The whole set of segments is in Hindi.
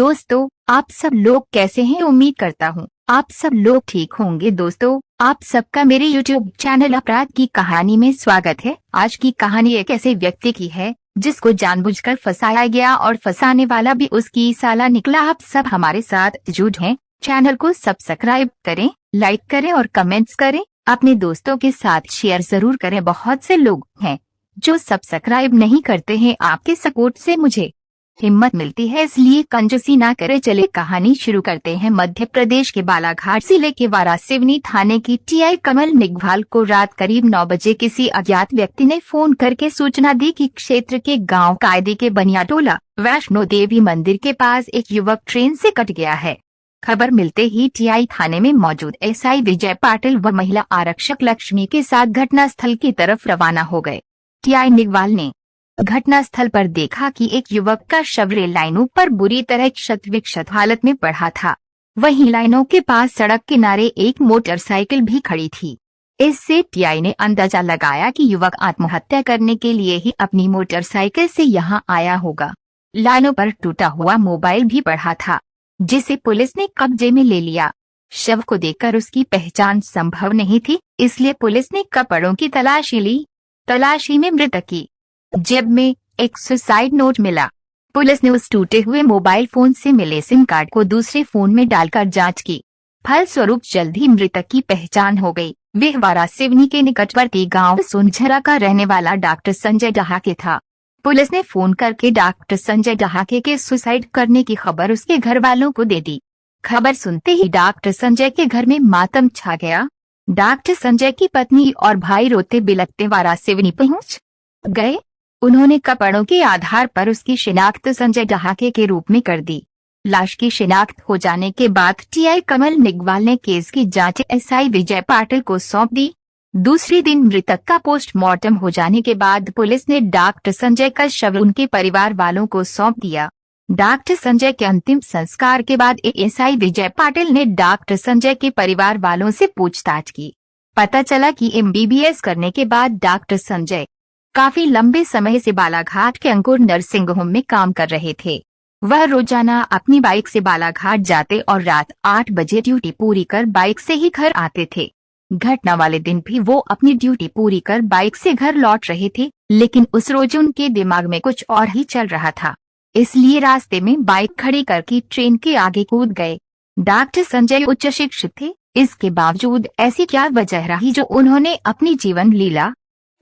दोस्तों, आप सब लोग कैसे हैं? उम्मीद करता हूँ आप सब लोग ठीक होंगे। दोस्तों, आप सबका मेरे YouTube चैनल अपराध की कहानी में स्वागत है। आज की कहानी एक ऐसे व्यक्ति की है जिसको जानबूझकर फंसाया गया और फंसाने वाला भी उसकी साला निकला। आप सब हमारे साथ जुड़ हैं। चैनल को सब्सक्राइब करें, लाइक करें और कमेंट्स करें। अपने दोस्तों के साथ शेयर जरूर करें। बहुत से लोग हैं जो सब्सक्राइब नहीं करते हैं। आपके सपोर्ट से मुझे हिम्मत मिलती है, इसलिए कंजूसी ना करें। चले कहानी शुरू करते हैं। मध्य प्रदेश के बालाघाट जिले के वारासिवनी थाने की टीआई कमल निघवाल को रात करीब 9 बजे किसी अज्ञात व्यक्ति ने फोन करके सूचना दी कि क्षेत्र के गांव कायदे के बनियाटोला वैष्णो देवी मंदिर के पास एक युवक ट्रेन से कट गया है। खबर मिलते ही टीआई थाने में मौजूद एसआई विजय पाटिल व महिला आरक्षक लक्ष्मी के साथ घटनास्थल की तरफ रवाना हो गए। टीआई निघवाल ने घटनास्थल पर देखा कि एक युवक का शव रेल लाइनों पर बुरी तरह क्षत विक्षत हालत में पड़ा था। वहीं लाइनों के पास सड़क किनारे एक मोटरसाइकिल भी खड़ी थी। इससे टीआई ने अंदाजा लगाया कि युवक आत्महत्या करने के लिए ही अपनी मोटरसाइकिल से यहां आया होगा। लाइनों पर टूटा हुआ मोबाइल भी पड़ा था, जिसे पुलिस ने कब्जे में ले लिया। शव को देखकर उसकी पहचान संभव नहीं थी, इसलिए पुलिस ने कपड़ों की तलाशी ली। तलाशी में मृतक की जेब में एक सुसाइड नोट मिला। पुलिस ने उस टूटे हुए मोबाइल फोन से मिले सिम कार्ड को दूसरे फोन में डालकर जांच की। फलस्वरूप जल्द ही मृतक की पहचान हो गई। वह वारासिवनी के निकटवर्ती गांव सोनझरा का रहने वाला डॉक्टर संजय डहाके था। पुलिस ने फोन करके डॉक्टर संजय डहाके के सुसाइड करने की खबर उसके घर वालों को दे दी। खबर सुनते ही डॉक्टर संजय के घर में मातम छा गया। डॉक्टर संजय की पत्नी और भाई रोते बिलखते वारासिवनी पहुंच गए। उन्होंने कपड़ों के आधार पर उसकी शिनाख्त संजय डहाके के रूप में कर दी। लाश की शिनाख्त हो जाने के बाद टीआई कमल निघवाल ने केस की जांच एसआई विजय पाटिल को सौंप दी। दूसरे दिन मृतक का पोस्टमार्टम हो जाने के बाद पुलिस ने डॉक्टर संजय का शव उनके परिवार वालों को सौंप दिया। डॉक्टर संजय के अंतिम संस्कार के बाद एएसआई विजय पाटिल ने डॉक्टर संजय के परिवार वालों से पूछताछ की। पता चला कि एमबीबीएस करने के बाद डॉक्टर संजय काफी लंबे समय से बालाघाट के अंकुर नर्सिंग होम में काम कर रहे थे। वह रोजाना अपनी बाइक से बालाघाट जाते और रात 8 बजे ड्यूटी पूरी कर बाइक से ही घर आते थे। घटना वाले दिन भी वो अपनी ड्यूटी पूरी कर बाइक से घर लौट रहे थे, लेकिन उस रोज उनके दिमाग में कुछ और ही चल रहा था, इसलिए रास्ते में बाइक खड़ी करके ट्रेन के आगे कूद गए। डॉक्टर संजय उच्च शिक्षित थे, इसके बावजूद ऐसी क्या वजह रही जो उन्होंने अपनी जीवन लीला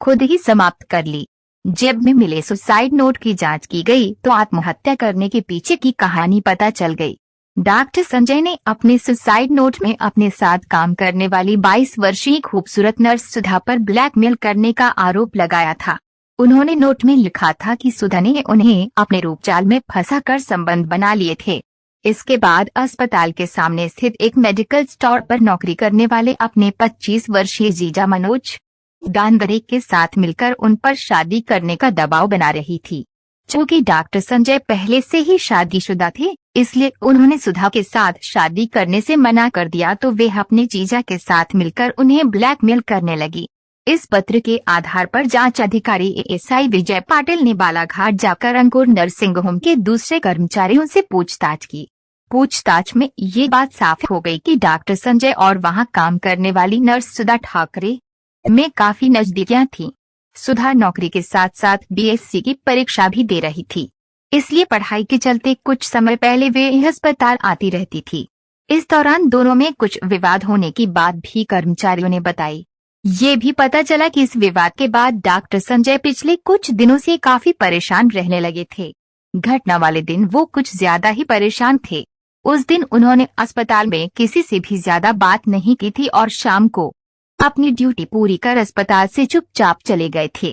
खुद ही समाप्त कर ली। जेब में मिले सुसाइड नोट की जांच की गई तो आत्महत्या करने के पीछे की कहानी पता चल गई। डॉक्टर संजय ने अपने सुसाइड नोट में अपने साथ काम करने वाली 22 वर्षीय खूबसूरत नर्स सुधा पर ब्लैकमेल करने का आरोप लगाया था। उन्होंने नोट में लिखा था कि सुधा ने उन्हें अपने रूपचाल में फंसाकर संबंध बना लिए थे। इसके बाद अस्पताल के सामने स्थित एक मेडिकल स्टोर पर नौकरी करने वाले अपने 25 वर्षीय जीजा मनोज दानदरे के साथ मिलकर उन पर शादी करने का दबाव बना रही थी। चूंकि डॉक्टर संजय पहले से ही शादीशुदा थे, इसलिए उन्होंने सुधा के साथ शादी करने से मना कर दिया, तो वे अपने जीजा के साथ मिलकर उन्हें ब्लैकमेल करने लगी। इस पत्र के आधार पर जांच अधिकारी एएसआई विजय पाटिल ने बालाघाट जाकर अंकुर नर्सिंग होम के दूसरे कर्मचारियों से पूछताछ की। पूछताछ में ये बात साफ हो गई कि डॉक्टर संजय और वहां काम करने वाली नर्स सुधा ठाकरे में काफी नजदीकियां थीं। सुधा नौकरी के साथ साथ बीएससी की परीक्षा भी दे रही थी, इसलिए पढ़ाई के चलते कुछ समय पहले वे अस्पताल आती रहती थी। इस दौरान दोनों में कुछ विवाद होने की बात भी कर्मचारियों ने बताई। ये भी पता चला कि इस विवाद के बाद डॉक्टर संजय पिछले कुछ दिनों से काफी परेशान रहने लगे थे। घटना वाले दिन वो कुछ ज्यादा ही परेशान थे। उस दिन उन्होंने अस्पताल में किसी से भी ज्यादा बात नहीं की थी और शाम को अपनी ड्यूटी पूरी कर अस्पताल से चुपचाप चले गए थे।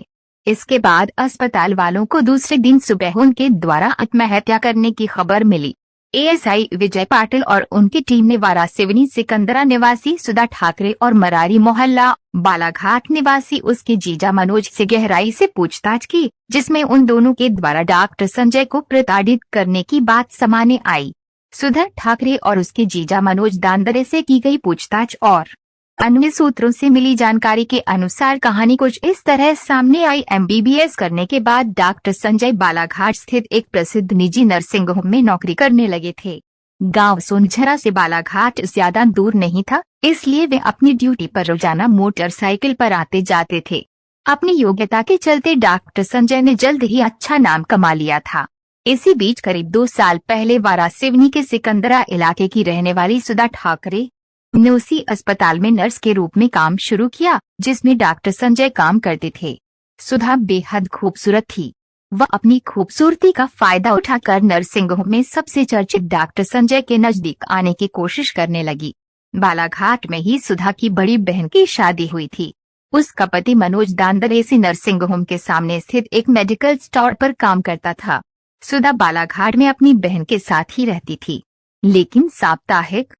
इसके बाद अस्पताल वालों को दूसरे दिन सुबह उनके द्वारा आत्महत्या करने की खबर मिली। एएसआई विजय पाटिल और उनकी टीम ने वारासिवनी सिकंदरा निवासी सुधा ठाकरे और मरारी मोहल्ला बालाघाट निवासी उसके जीजा मनोज से गहराई से पूछताछ की, जिसमें उन दोनों के द्वारा डॉक्टर संजय को प्रताड़ित करने की बात सामने आई। सुधा ठाकरे और उसके जीजा मनोज दानदरे से की गई पूछताछ और अन्य सूत्रों से मिली जानकारी के अनुसार कहानी कुछ इस तरह सामने आई। एमबीबीएस करने के बाद डॉक्टर संजय बालाघाट स्थित एक प्रसिद्ध निजी नर्सिंग होम में नौकरी करने लगे थे। गांव सोनझरा से बालाघाट ज्यादा दूर नहीं था, इसलिए वे अपनी ड्यूटी पर रोजाना मोटरसाइकिल पर आते जाते थे। अपनी योग्यता के चलते डॉक्टर संजय ने जल्द ही अच्छा नाम कमा लिया था। इसी बीच करीब 2 साल पहले वारासिवनी के सिकंदरा इलाके की रहने वाली सुधा ठाकरे ने उसी अस्पताल में नर्स के रूप में काम शुरू किया जिसमें डॉक्टर संजय काम करते थे। सुधा बेहद खूबसूरत थी। वह अपनी खूबसूरती का फायदा उठाकर नर्सिंग होम में सबसे चर्चित डॉक्टर संजय के नजदीक आने की कोशिश करने लगी। बालाघाट में ही सुधा की बड़ी बहन की शादी हुई थी। उसका पति मनोज दांदरेसी नर्सिंग होम के सामने स्थित एक मेडिकल स्टोर पर काम करता था। सुधा बालाघाट में अपनी बहन के साथ ही रहती थी, लेकिन साप्ताहिक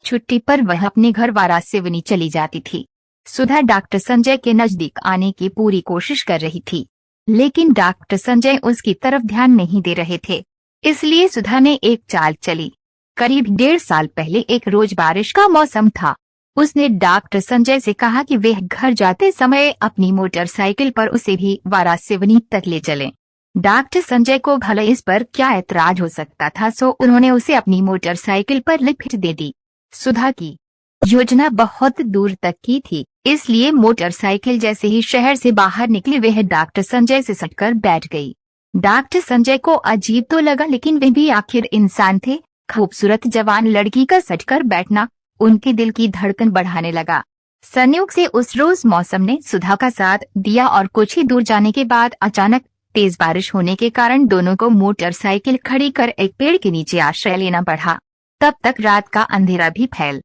छुट्टी पर वह अपने घर वारासिवनी चली जाती थी। सुधा डॉक्टर संजय के नजदीक आने की पूरी कोशिश कर रही थी, लेकिन डॉक्टर संजय उसकी तरफ ध्यान नहीं दे रहे थे। इसलिए सुधा ने एक चाल चली। करीब 1.5 साल पहले एक रोज बारिश का मौसम था। उसने डॉक्टर संजय से कहा कि वे घर जाते समय अपनी मोटरसाइकिल पर उसे भी वारासिवनी तक ले चलें। डॉक्टर संजय को भले इस पर क्या ऐतराज हो सकता था, सो उन्होंने उसे अपनी मोटरसाइकिल पर लिफ्ट दे दी। सुधा की योजना बहुत दूर तक की थी, इसलिए मोटरसाइकिल जैसे ही शहर से बाहर निकली वह डॉक्टर संजय से सटकर बैठ गई। डॉक्टर संजय को अजीब तो लगा, लेकिन वे भी आखिर इंसान थे। खूबसूरत जवान लड़की का सटकर बैठना उनके दिल की धड़कन बढ़ाने लगा। संयोग से उस रोज मौसम ने सुधा का साथ दिया और कुछ ही दूर जाने के बाद अचानक तेज बारिश होने के कारण दोनों को मोटरसाइकिल खड़ी कर एक पेड़ के नीचे आश्रय लेना पड़ा। तब तक रात का अंधेरा भी फैल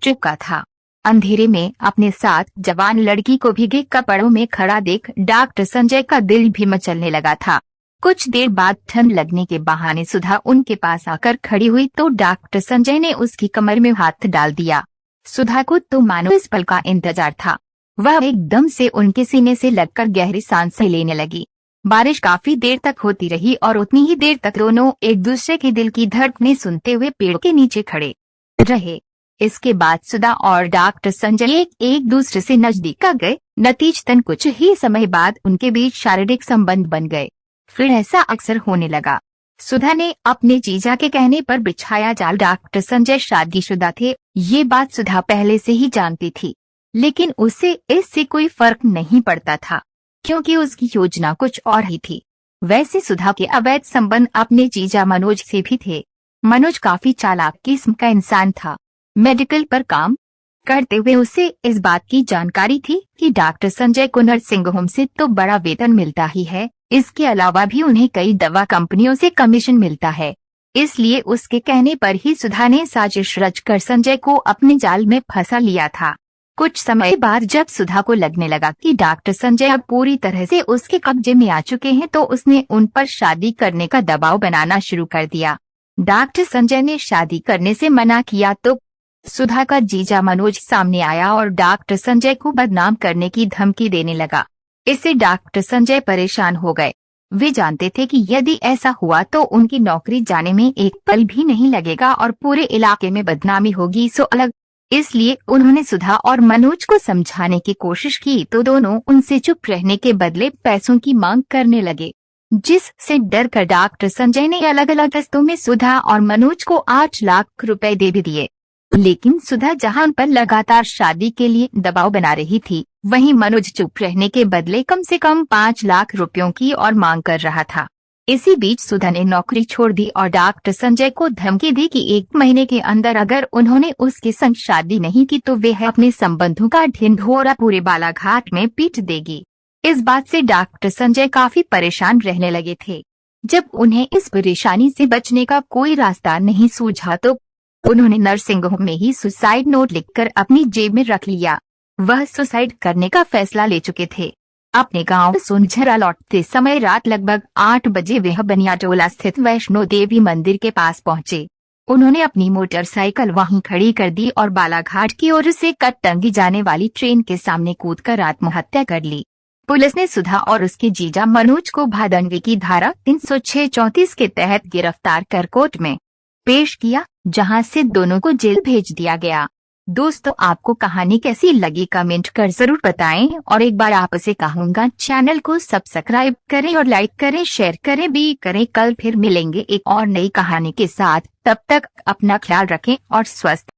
चुका था। अंधेरे में अपने साथ जवान लड़की को भीगे कपड़ों में खड़ा देख डॉक्टर संजय का दिल भी मचलने लगा था। कुछ देर बाद ठंड लगने के बहाने सुधा उनके पास आकर खड़ी हुई तो डॉक्टर संजय ने उसकी कमर में हाथ डाल दिया। सुधा को तो मानो इस पल का इंतजार था। वह एकदम से उनके सीने से लगकर गहरी सांसें लेने लगी। बारिश काफी देर तक होती रही और उतनी ही देर तक दोनों एक दूसरे के दिल की धड़कनें सुनते हुए पेड़ के नीचे खड़े रहे। इसके बाद सुधा और डॉक्टर संजय एक दूसरे से नजदीक आ गए। नतीजतन कुछ ही समय बाद उनके बीच शारीरिक संबंध बन गए। फिर ऐसा अक्सर होने लगा। सुधा ने अपने जीजा के कहने पर बिछाया जाल। डॉक्टर संजय शादीशुदा थे, ये बात सुधा पहले से ही जानती थी, लेकिन उसे इससे कोई फर्क नहीं पड़ता था क्योंकि उसकी योजना कुछ और ही थी। वैसे सुधा के अवैध संबंध अपने जीजा मनोज से भी थे। मनोज काफी चालाक किस्म का इंसान था। मेडिकल पर काम करते हुए उसे इस बात की जानकारी थी कि डॉक्टर संजय को नर्सिंग होम से तो बड़ा वेतन मिलता ही है, इसके अलावा भी उन्हें कई दवा कंपनियों से कमीशन मिलता है। इसलिए उसके कहने पर ही सुधा ने साजिश रचकर संजय को अपने जाल में फंसा लिया था। कुछ समय बाद जब सुधा को लगने लगा कि डॉक्टर संजय अब पूरी तरह से उसके कब्जे में आ चुके हैं, तो उसने उन पर शादी करने का दबाव बनाना शुरू कर दिया। डॉक्टर संजय ने शादी करने से मना किया तो सुधा का जीजा मनोज सामने आया और डॉक्टर संजय को बदनाम करने की धमकी देने लगा। इससे डॉक्टर संजय परेशान हो गए। वे जानते थे कि यदि ऐसा हुआ तो उनकी नौकरी जाने में एक पल भी नहीं लगेगा और पूरे इलाके में बदनामी होगी सो अलग। इसलिए उन्होंने सुधा और मनोज को समझाने की कोशिश की तो दोनों उनसे चुप रहने के बदले पैसों की मांग करने लगे, जिससे डर कर डॉक्टर संजय ने अलग अलग किस्तों में सुधा और मनोज को 8 लाख रुपए दे भी दिए। लेकिन सुधा जहां उन पर लगातार शादी के लिए दबाव बना रही थी, वहीं मनोज चुप रहने के बदले कम से कम 5 लाख रुपयों की और मांग कर रहा था। इसी बीच सुधा ने नौकरी छोड़ दी और डॉक्टर संजय को धमकी दी कि 1 महीने के अंदर अगर उन्होंने उसके संग शादी नहीं की तो वे अपने संबंधों का ढिंढोरा पूरे बालाघाट में पीट देगी। इस बात से डॉक्टर संजय काफी परेशान रहने लगे थे। जब उन्हें इस परेशानी से बचने का कोई रास्ता नहीं सूझा तो उन्होंने नर्सिंग होम में ही सुसाइड नोट लिखकर अपनी जेब में रख लिया। वह सुसाइड करने का फैसला ले चुके थे। अपने गांव सोनझरा लौटते समय रात लगभग 8 बजे वह बनियाटोला स्थित वैष्णो देवी मंदिर के पास पहुंचे। उन्होंने अपनी मोटरसाइकिल वहीं खड़ी कर दी और बालाघाट की ओर से कटटंगी जाने वाली ट्रेन के सामने कूदकर आत्महत्या कर ली। पुलिस ने सुधा और उसके जीजा मनोज को भादनवी की धारा 306-34 के तहत गिरफ्तार कर कोर्ट में पेश किया, जहां से दोनों को जेल भेज दिया गया। दोस्तों आपको कहानी कैसी लगी कमेंट कर जरूर बताएं और एक बार आपसे कहूँगा चैनल को सब्सक्राइब करें और लाइक करें, शेयर करें भी करें। कल फिर मिलेंगे एक और नई कहानी के साथ। तब तक अपना ख्याल रखें और स्वस्थ